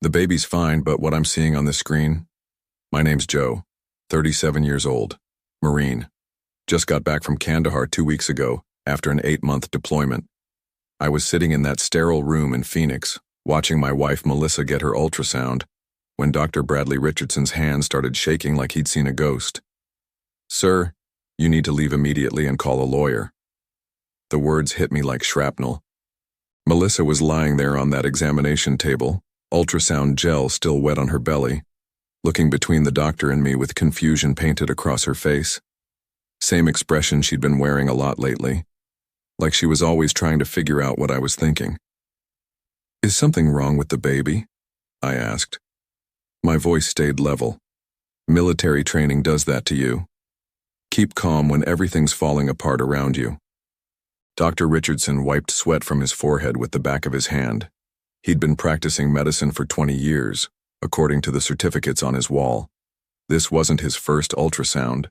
The baby's fine, but what I'm seeing on this screen? My name's Joe, 37 years old, Marine. Just got back from Kandahar 2 weeks ago after an 8-month deployment. I was sitting in that sterile room in Phoenix, watching my wife Melissa get her ultrasound, when Dr. Bradley Richardson's hand started shaking like he'd seen a ghost. "Sir, you need to leave immediately and call a lawyer." The words hit me like shrapnel. Melissa was lying there on that examination table, ultrasound gel still wet on her belly, looking between the doctor and me with confusion painted across her face. Same expression she'd been wearing a lot lately, like she was always trying to figure out what I was thinking. "Is something wrong with the baby?" I asked. My voice stayed level. "Military training does that to you. Keep calm when everything's falling apart around you." Dr. Richardson wiped sweat from his forehead with the back of his hand. He'd been practicing medicine for 20 years, according to the certificates on his wall. This wasn't his first ultrasound,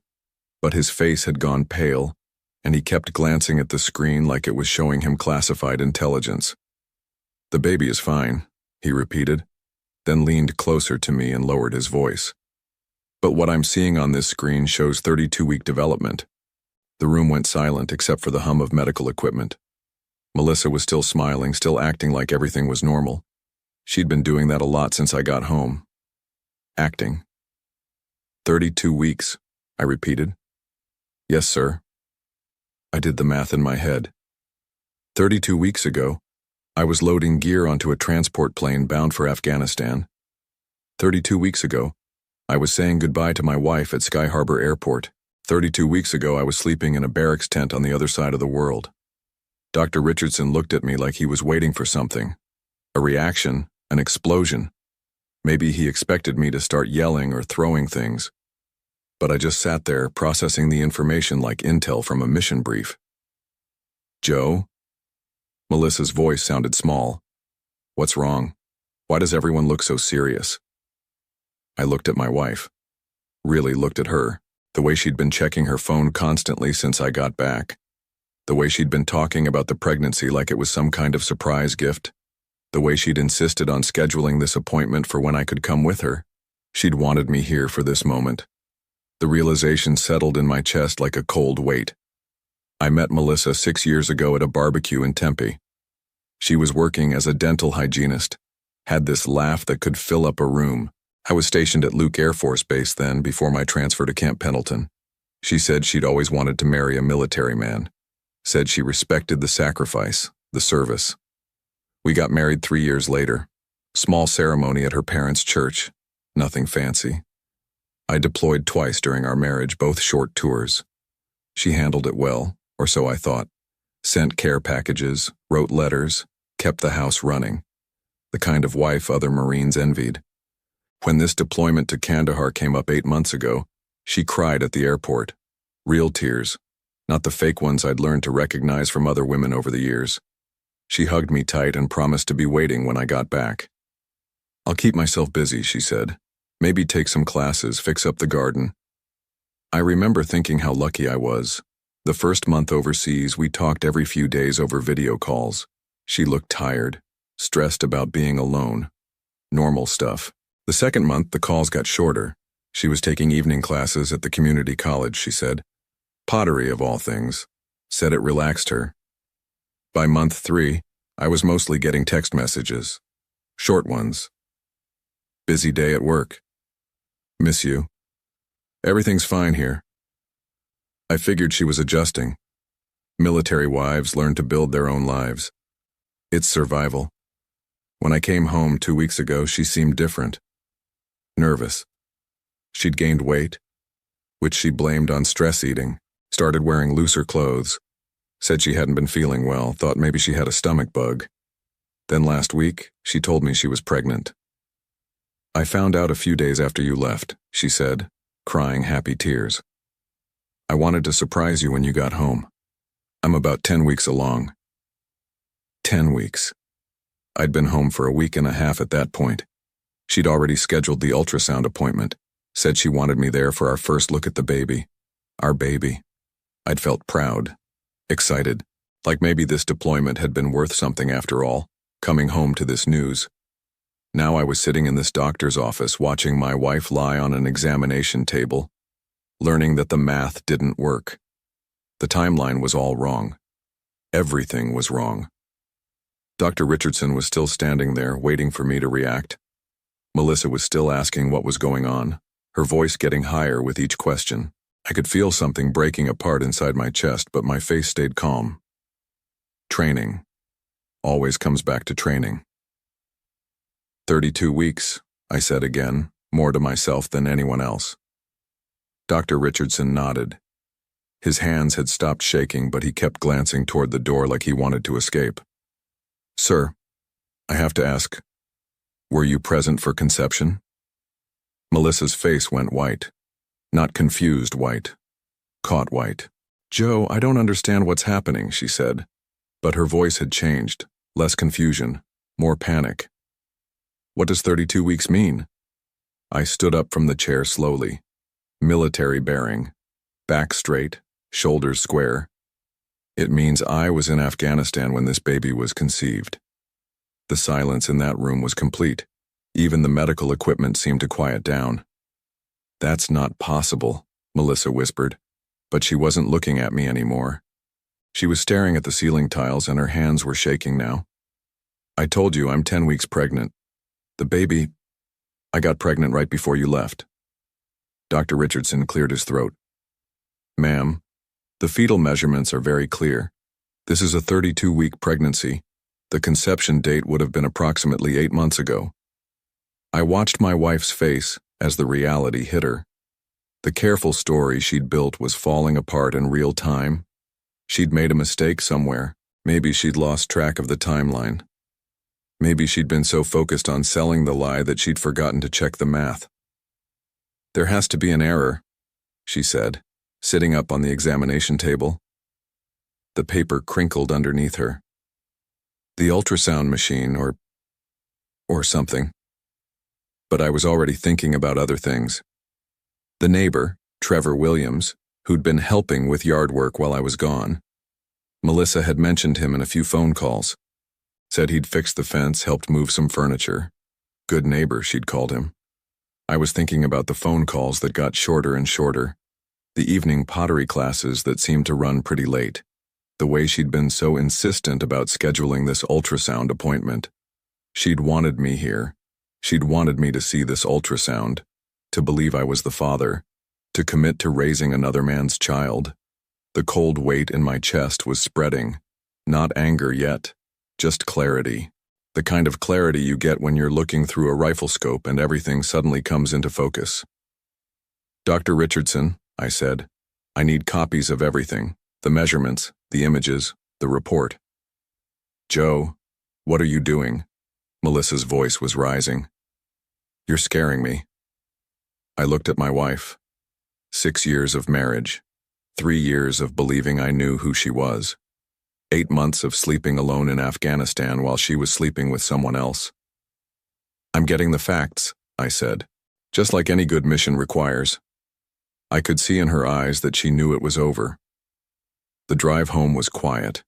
but his face had gone pale, and he kept glancing at the screen like it was showing him classified intelligence. "The baby is fine," he repeated, then leaned closer to me and lowered his voice. "But what I'm seeing on this screen shows 32-week development." The room went silent except for the hum of medical equipment. Melissa was still smiling, still acting like everything was normal. She'd been doing that a lot since I got home. Acting. 32 weeks, I repeated. "Yes, sir." I did the math in my head. 32 weeks ago, I was loading gear onto a transport plane bound for Afghanistan. 32 weeks ago, I was saying goodbye to my wife at Sky Harbor Airport. 32 weeks ago, I was sleeping in a barracks tent on the other side of the world. Dr. Richardson looked at me like he was waiting for something. A reaction, an explosion. Maybe he expected me to start yelling or throwing things. But I just sat there, processing the information like intel from a mission brief. "Joe?" Melissa's voice sounded small. "What's wrong? Why does everyone look so serious?" I looked at my wife. Really looked at her. The way she'd been checking her phone constantly since I got back. The way she'd been talking about the pregnancy like it was some kind of surprise gift. The way she'd insisted on scheduling this appointment for when I could come with her. She'd wanted me here for this moment. The realization settled in my chest like a cold weight. I met Melissa 6 years ago at a barbecue in Tempe. She was working as a dental hygienist, had this laugh that could fill up a room. I was stationed at Luke Air Force Base then, before my transfer to Camp Pendleton. She said she'd always wanted to marry a military man. Said she respected the sacrifice, the service. We got married 3 years later. Small ceremony at her parents' church. Nothing fancy. I deployed twice during our marriage, both short tours. She handled it well, or so I thought. Sent care packages, wrote letters, kept the house running. The kind of wife other Marines envied. When this deployment to Kandahar came up 8 months ago, she cried at the airport. Real tears, not the fake ones I'd learned to recognize from other women over the years. She hugged me tight and promised to be waiting when I got back. "I'll keep myself busy," she said. "Maybe take some classes, fix up the garden." I remember thinking how lucky I was. The first month overseas, we talked every few days over video calls. She looked tired, stressed about being alone. Normal stuff. The second month, the calls got shorter. She was taking evening classes at the community college, she said. Pottery, of all things. Said it relaxed her. By month 3, I was mostly getting text messages. Short ones. "Busy day at work. Miss you. Everything's fine here." I figured she was adjusting. Military wives learn to build their own lives. It's survival. When I came home 2 weeks ago, she seemed different. Nervous. She'd gained weight, which she blamed on stress eating, started wearing looser clothes, said she hadn't been feeling well, thought maybe she had a stomach bug. Then last week, she told me she was pregnant. "I found out a few days after you left," she said, crying happy tears. "I wanted to surprise you when you got home. I'm about 10 weeks along." 10 weeks. I'd been home for a week and a half at that point. She'd already scheduled the ultrasound appointment, said she wanted me there for our first look at the baby. Our baby. I'd felt proud, excited, like maybe this deployment had been worth something after all, coming home to this news. Now I was sitting in this doctor's office watching my wife lie on an examination table, learning that the math didn't work. The timeline was all wrong. Everything was wrong. Dr. Richardson was still standing there, waiting for me to react. Melissa was still asking what was going on, her voice getting higher with each question. I could feel something breaking apart inside my chest, but my face stayed calm. Training. Always comes back to training. 32 weeks, I said again, more to myself than anyone else. Dr. Richardson nodded. His hands had stopped shaking, but he kept glancing toward the door like he wanted to escape. Sir, I have to ask, were you present for conception? Melissa's face went white. Not confused white. Caught white. Joe, I don't understand what's happening, she said. But her voice had changed. Less confusion. More panic. What does 32 weeks mean? I stood up from the chair slowly. Military bearing. Back straight. Shoulders square. It means I was in Afghanistan when this baby was conceived. The silence in that room was complete. Even the medical equipment seemed to quiet down. That's not possible, Melissa whispered, but she wasn't looking at me anymore. She was staring at the ceiling tiles and her hands were shaking now. I told you I'm 10 weeks pregnant. The baby, I got pregnant right before you left. Dr. Richardson cleared his throat. Ma'am, the fetal measurements are very clear. This is a 32-week pregnancy. The conception date would have been approximately 8 months ago. I watched my wife's face as the reality hit her. The careful story she'd built was falling apart in real time. She'd made a mistake somewhere. Maybe she'd lost track of the timeline. Maybe she'd been so focused on selling the lie that she'd forgotten to check the math. There has to be an error, she said, sitting up on the examination table. The paper crinkled underneath her. The ultrasound machine or something. But I was already thinking about other things. The neighbor, Trevor Williams, who'd been helping with yard work while I was gone. Melissa had mentioned him in a few phone calls. Said he'd fixed the fence, helped move some furniture. Good neighbor, she'd called him. I was thinking about the phone calls that got shorter and shorter. The evening pottery classes that seemed to run pretty late. The way she'd been so insistent about scheduling this ultrasound appointment. She'd wanted me here. She'd wanted me to see this ultrasound, to believe I was the father, to commit to raising another man's child. The cold weight in my chest was spreading. Not anger yet, just clarity. The kind of clarity you get when you're looking through a rifle scope and everything suddenly comes into focus. Dr. Richardson, I said, I need copies of everything, the measurements, the images, the report. Joe, what are you doing? Melissa's voice was rising. You're scaring me. I looked at my wife. 6 years of marriage. 3 years of believing I knew who she was. 8 months of sleeping alone in Afghanistan while she was sleeping with someone else. I'm getting the facts, I said, just like any good mission requires. I could see in her eyes that she knew it was over. The drive home was quiet.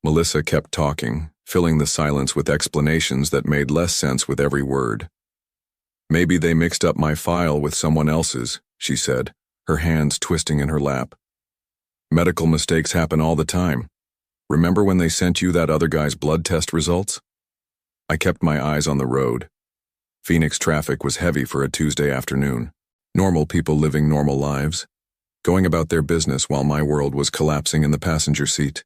Melissa kept talking, filling the silence with explanations that made less sense with every word. Maybe they mixed up my file with someone else's, she said, her hands twisting in her lap. Medical mistakes happen all the time. Remember when they sent you that other guy's blood test results? I kept my eyes on the road. Phoenix traffic was heavy for a Tuesday afternoon. Normal people living normal lives, going about their business while my world was collapsing in the passenger seat.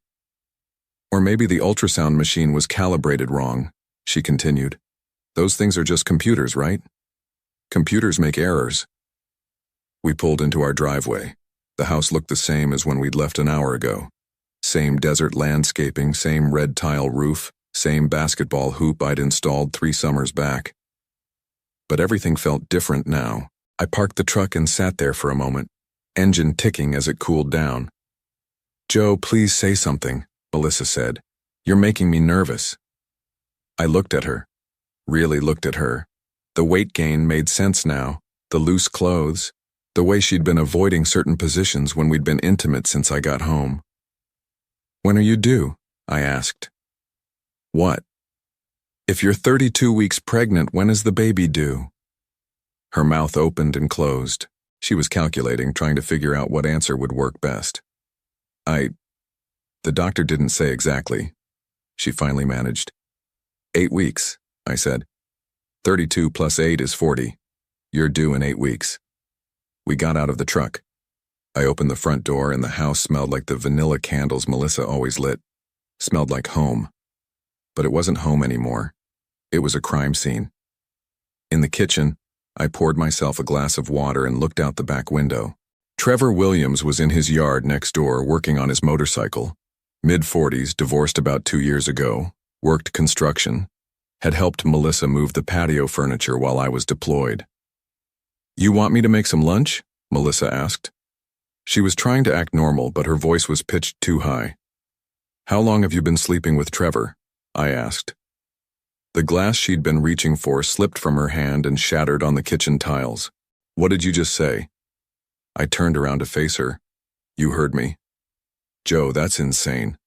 Or maybe the ultrasound machine was calibrated wrong, she continued. Those things are just computers, right? Computers make errors. We pulled into our driveway. The house looked the same as when we'd left an hour ago. Same desert landscaping, same red tile roof, same basketball hoop I'd installed 3 summers back. But everything felt different now. I parked the truck and sat there for a moment, engine ticking as it cooled down. Joe, please say something, Melissa said. You're making me nervous. I looked at her. Really looked at her. The weight gain made sense now. The loose clothes. The way she'd been avoiding certain positions when we'd been intimate since I got home. When are you due? I asked. What? If you're 32 weeks pregnant, when is the baby due? Her mouth opened and closed. She was calculating, trying to figure out what answer would work best. The doctor didn't say exactly. She finally managed. 8 weeks, I said. 32 plus 8 is 40. You're due in 8 weeks. We got out of the truck. I opened the front door and the house smelled like the vanilla candles Melissa always lit. Smelled like home. But it wasn't home anymore. It was a crime scene. In the kitchen, I poured myself a glass of water and looked out the back window. Trevor Williams was in his yard next door working on his motorcycle. Mid-40s, divorced about 2 years ago, worked construction, had helped Melissa move the patio furniture while I was deployed. "You want me to make some lunch?" Melissa asked. She was trying to act normal, but her voice was pitched too high. "How long have you been sleeping with Trevor?" I asked. The glass she'd been reaching for slipped from her hand and shattered on the kitchen tiles. "What did you just say?" I turned around to face her. "You heard me." "Joe, that's insane.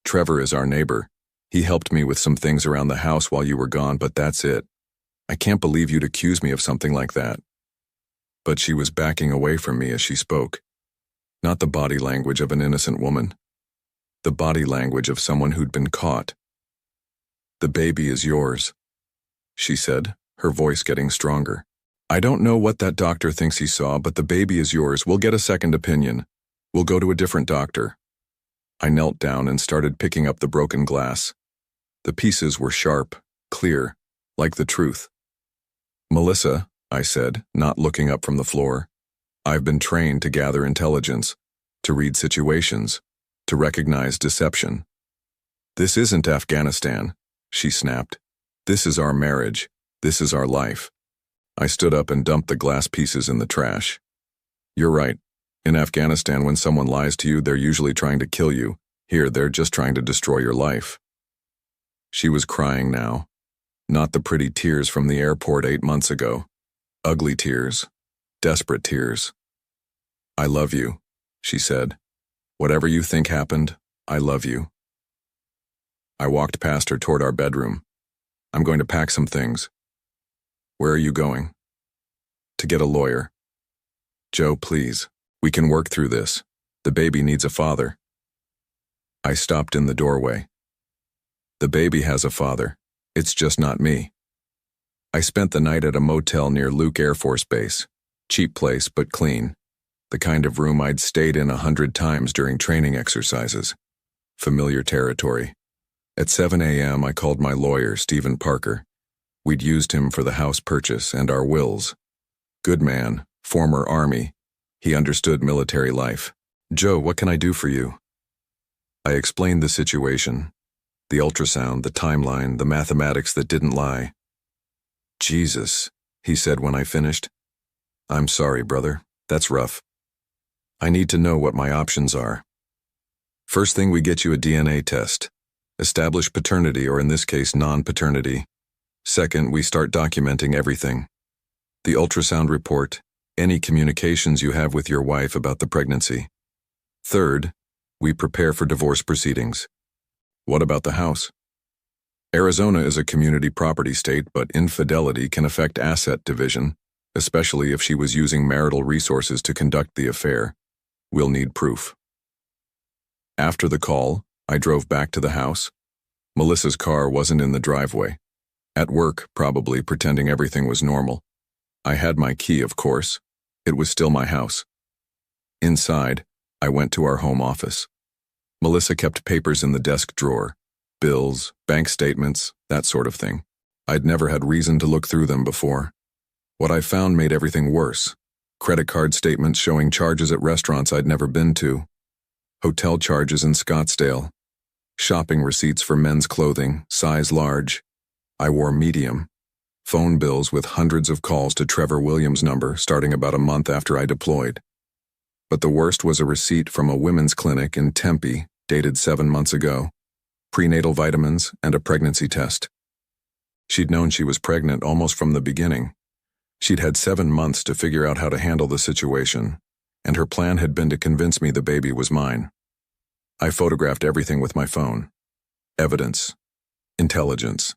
Trevor is our neighbor. He helped me with some things around the house while you were gone, but that's it. I can't believe you'd accuse me of something like that." But she was backing away from me as she spoke. Not the body language of an innocent woman. The body language of someone who'd been caught. "The baby is yours," she said, her voice getting stronger. "I don't know what that doctor thinks he saw, but the baby is yours. We'll get a second opinion. We'll go to a different doctor." I knelt down and started picking up the broken glass. The pieces were sharp, clear, like the truth. "Melissa," I said, not looking up from the floor, "I've been trained to gather intelligence, to read situations, to recognize deception. This isn't Afghanistan," she snapped. "This is our marriage. This is our life." I stood up and dumped the glass pieces in the trash. "You're right. In Afghanistan, when someone lies to you, they're usually trying to kill you. Here, they're just trying to destroy your life." She was crying now. Not the pretty tears from the airport 8 months ago. Ugly tears. Desperate tears. "I love you," she said. "Whatever you think happened, I love you." I walked past her toward our bedroom. "I'm going to pack some things." "Where are you going?" "To get a lawyer." "Joe, please. We can work through this. The baby needs a father." I stopped in the doorway. "The baby has a father. It's just not me." I spent the night at a motel near Luke Air Force Base. Cheap place, but clean. The kind of room I'd stayed in 100 times during training exercises. Familiar territory. At 7 a.m., I called my lawyer, Stephen Parker. We'd used him for the house purchase and our wills. Good man, former Army. He understood military life. "Joe, what can I do for you?" I explained the situation. The ultrasound, the timeline, the mathematics that didn't lie. "Jesus," he said when I finished. "I'm sorry, brother. That's rough. I need to know what my options are. First thing, we get you a DNA test. Establish paternity, or in this case, non-paternity. Second, we start documenting everything. The ultrasound report, any communications you have with your wife about the pregnancy. Third, we prepare for divorce proceedings." "What about the house?" "Arizona is a community property state, but infidelity can affect asset division, especially if she was using marital resources to conduct the affair. We'll need proof." After the call, I drove back to the house. Melissa's car wasn't in the driveway. At work, probably pretending everything was normal. I had my key, of course. It was still my house. Inside, I went to our home office. Melissa kept papers in the desk drawer. Bills, bank statements, that sort of thing. I'd never had reason to look through them before. What I found made everything worse. Credit card statements showing charges at restaurants I'd never been to. Hotel charges in Scottsdale. Shopping receipts for men's clothing, size large. I wore medium. Phone bills with hundreds of calls to Trevor Williams' number starting about a month after I deployed. But the worst was a receipt from a women's clinic in Tempe, dated 7 months ago. Prenatal vitamins and a pregnancy test. She'd known she was pregnant almost from the beginning. She'd had 7 months to figure out how to handle the situation, and her plan had been to convince me the baby was mine. I photographed everything with my phone. Evidence. Intelligence.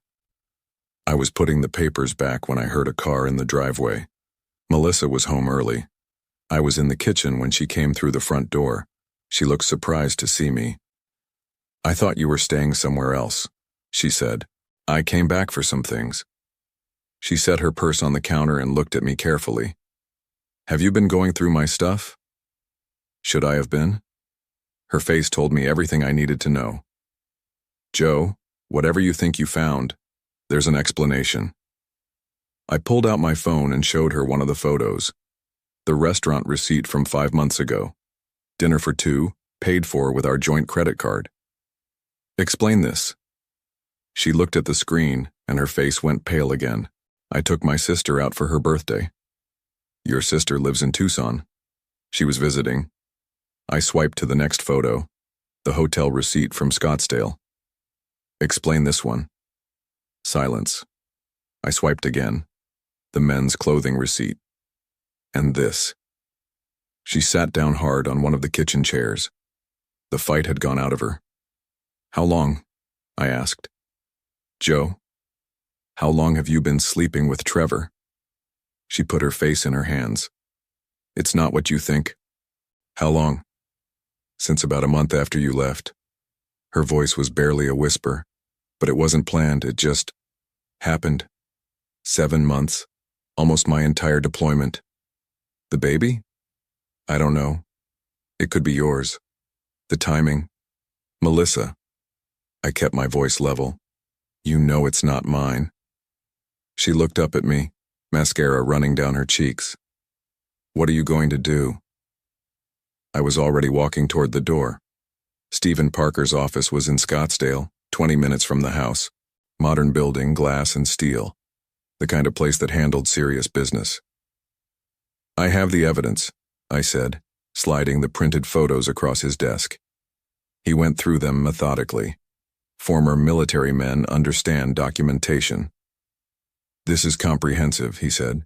I was putting the papers back when I heard a car in the driveway. Melissa was home early. I was in the kitchen when she came through the front door. She looked surprised to see me. "I thought you were staying somewhere else," she said. "I came back for some things." She set her purse on the counter and looked at me carefully. "Have you been going through my stuff?" Should I have been? Her face told me everything I needed to know. "Joe, whatever you think you found, there's an explanation." I pulled out my phone and showed her one of the photos. The restaurant receipt from 5 months ago. Dinner for 2, paid for with our joint credit card. "Explain this." She looked at the screen, and her face went pale again. "I took my sister out for her birthday." "Your sister lives in Tucson." "She was visiting." I swiped to the next photo, the hotel receipt from Scottsdale. "Explain this one." Silence. I swiped again, the men's clothing receipt. And this. She sat down hard on one of the kitchen chairs. The fight had gone out of her. "How long?" I asked. "Joe, how long have you been sleeping with Trevor?" She put her face in her hands. "It's not what you think." "How long?" "Since about a month after you left." Her voice was barely a whisper, but it wasn't planned, it just happened. 7 months, almost my entire deployment. "The baby?" "I don't know. It could be yours. The timing." "Melissa." I kept my voice level. "You know it's not mine." She looked up at me, mascara running down her cheeks. "What are you going to do?" I was already walking toward the door. Stephen Parker's office was in Scottsdale, 20 minutes from the house. Modern building, glass and steel. The kind of place that handled serious business. "I have the evidence," I said, sliding the printed photos across his desk. He went through them methodically. Former military men understand documentation. "This is comprehensive," he said.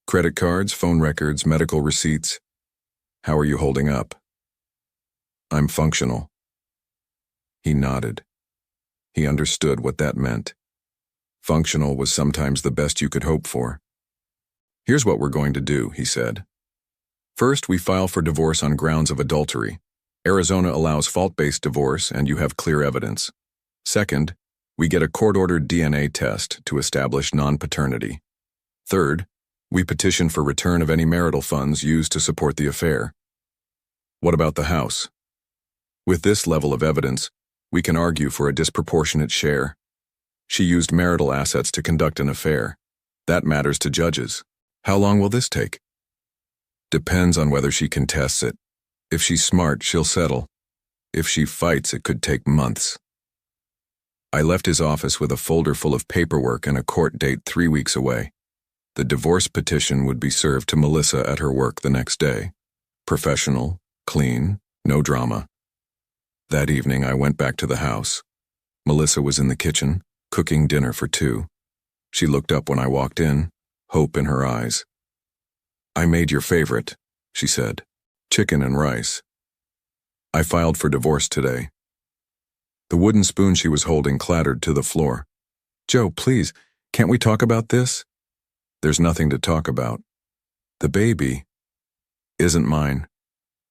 "Credit cards, phone records, medical receipts. How are you holding up?" "I'm functional." He nodded. He understood what that meant. Functional was sometimes the best you could hope for. "Here's what we're going to do," he said. "First, we file for divorce on grounds of adultery. Arizona allows fault-based divorce, and you have clear evidence. Second, we get a court-ordered DNA test to establish non-paternity. Third, we petition for return of any marital funds used to support the affair." "What about the house?" "With this level of evidence, we can argue for a disproportionate share. She used marital assets to conduct an affair. That matters to judges. How long will this take?" "Depends on whether she contests it. If she's smart, she'll settle. If she fights, it could take months." I left his office with a folder full of paperwork and a court date 3 weeks away. The divorce petition would be served to Melissa at her work the next day. Professional, clean, no drama. That evening, I went back to the house. Melissa was in the kitchen, cooking dinner for 2. She looked up when I walked in, hope in her eyes. "I made your favorite," she said. "Chicken and rice." "I filed for divorce today." The wooden spoon she was holding clattered to the floor. "Joe, please, can't we talk about this?" "There's nothing to talk about. The baby isn't mine.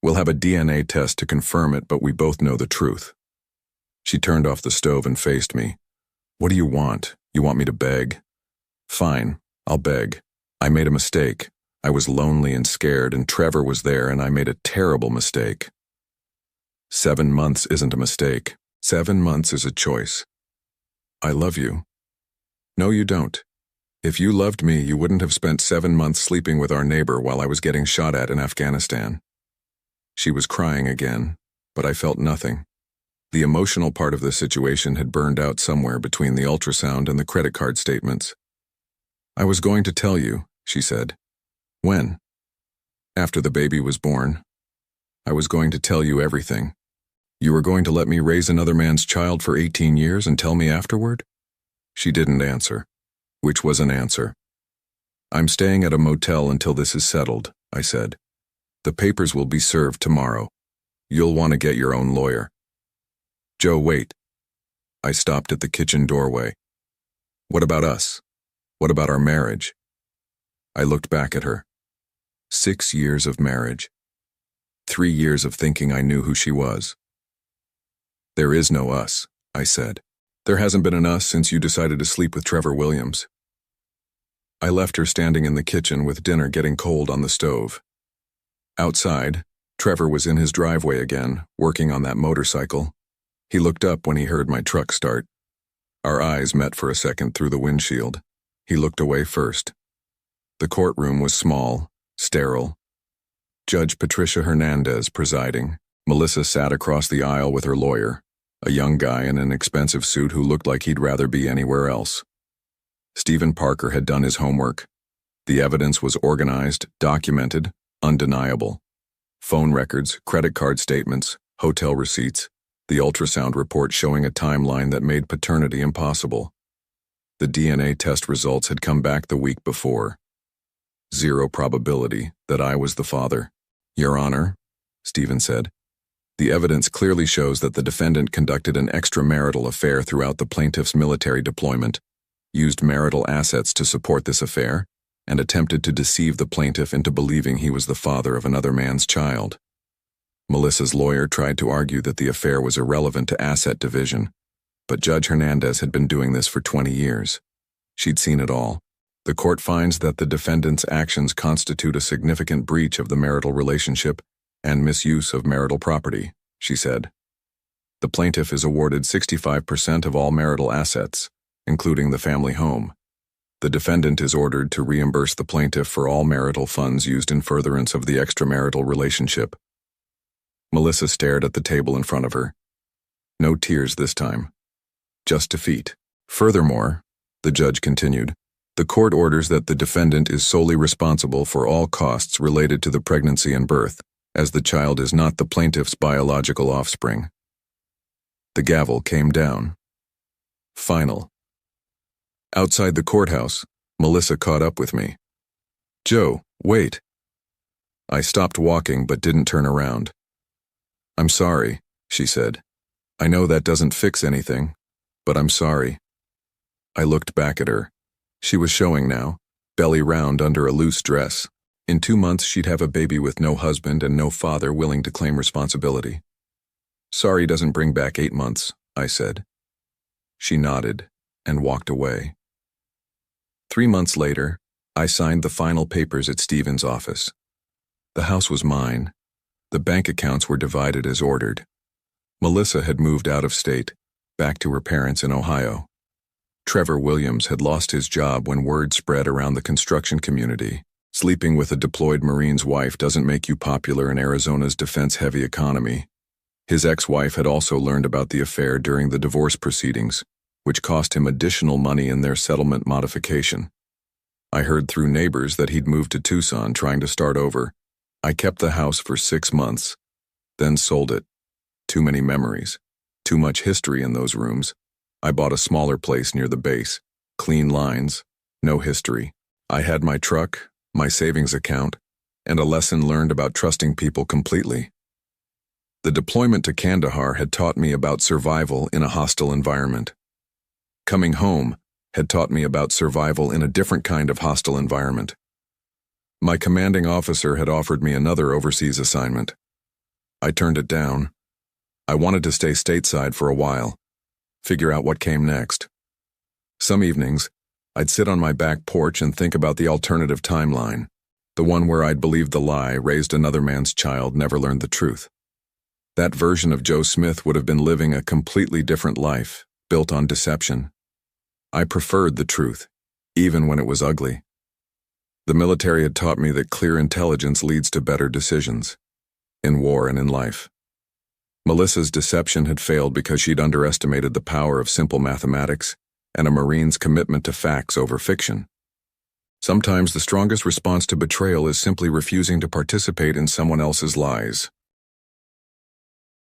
We'll have a DNA test to confirm it, but we both know the truth." She turned off the stove and faced me. "What do you want? You want me to beg?" "Fine, I'll beg. I made a mistake. I was lonely and scared, and Trevor was there, and I made a terrible mistake." 7 months isn't a mistake. 7 months is a choice. "I love you." "No, you don't. If you loved me, you wouldn't have spent 7 months sleeping with our neighbor while I was getting shot at in Afghanistan." She was crying again, but I felt nothing. The emotional part of the situation had burned out somewhere between the ultrasound and the credit card statements. "I was going to tell you," she said. "When?" "After the baby was born. I was going to tell you everything." "You were going to let me raise another man's child for 18 years and tell me afterward?" She didn't answer, which was an answer. "I'm staying at a motel until this is settled," I said. "The papers will be served tomorrow. You'll want to get your own lawyer." "Joe, wait." I stopped at the kitchen doorway. What about us? What about our marriage? I looked back at her. 6 years of marriage. 3 years of thinking I knew who she was. There is no us, I said. There hasn't been an us since you decided to sleep with Trevor Williams. I left her standing in the kitchen with dinner getting cold on the stove. Outside, Trevor was in his driveway again, working on that motorcycle. He looked up when he heard my truck start. Our eyes met for a second through the windshield. He looked away first. The courtroom was small, sterile. Judge Patricia Hernandez presiding. Melissa sat across the aisle with her lawyer, a young guy in an expensive suit who looked like he'd rather be anywhere else. Stephen Parker had done his homework. The evidence was organized, documented, undeniable. Phone records, credit card statements, hotel receipts, the ultrasound report showing a timeline that made paternity impossible. The DNA test results had come back the week before. 0 probability that I was the father. Your Honor, Stephen said, the evidence clearly shows that the defendant conducted an extramarital affair throughout the plaintiff's military deployment, used marital assets to support this affair, and attempted to deceive the plaintiff into believing he was the father of another man's child. Melissa's lawyer tried to argue that the affair was irrelevant to asset division, but Judge Hernandez had been doing this for 20 years. She'd seen it all. The court finds that the defendant's actions constitute a significant breach of the marital relationship and misuse of marital property, she said. The plaintiff is awarded 65% of all marital assets, including the family home. The defendant is ordered to reimburse the plaintiff for all marital funds used in furtherance of the extramarital relationship. Melissa stared at the table in front of her. No tears this time. Just defeat. Furthermore, the judge continued, the court orders that the defendant is solely responsible for all costs related to the pregnancy and birth, as the child is not the plaintiff's biological offspring. The gavel came down. Final. Outside the courthouse, Melissa caught up with me. Joe, wait. I stopped walking but didn't turn around. I'm sorry, she said. I know that doesn't fix anything, but I'm sorry. I looked back at her. She was showing now, belly round under a loose dress. In 2 months she'd have a baby with no husband and no father willing to claim responsibility. Sorry doesn't bring back 8 months, I said. She nodded and walked away. 3 months later, I signed the final papers at Stephen's office. The house was mine. The bank accounts were divided as ordered. Melissa had moved out of state, back to her parents in Ohio. Trevor Williams had lost his job when word spread around the construction community. Sleeping with a deployed Marine's wife doesn't make you popular in Arizona's defense-heavy economy. His ex-wife had also learned about the affair during the divorce proceedings, which cost him additional money in their settlement modification. I heard through neighbors that he'd moved to Tucson trying to start over. I kept the house for 6 months, then sold it. Too many memories. Too much history in those rooms. I bought a smaller place near the base. Clean lines. No history. I had my truck, my savings account, and a lesson learned about trusting people completely. The deployment to Kandahar had taught me about survival in a hostile environment. Coming home had taught me about survival in a different kind of hostile environment. My commanding officer had offered me another overseas assignment. I turned it down. I wanted to stay stateside for a while, figure out what came next. Some evenings, I'd sit on my back porch and think about the alternative timeline, the one where I'd believed the lie, raised another man's child, never learned the truth. That version of Joe Smith would have been living a completely different life, built on deception. I preferred the truth, even when it was ugly. The military had taught me that clear intelligence leads to better decisions, in war and in life. Melissa's deception had failed because she'd underestimated the power of simple mathematics and a Marine's commitment to facts over fiction. Sometimes the strongest response to betrayal is simply refusing to participate in someone else's lies.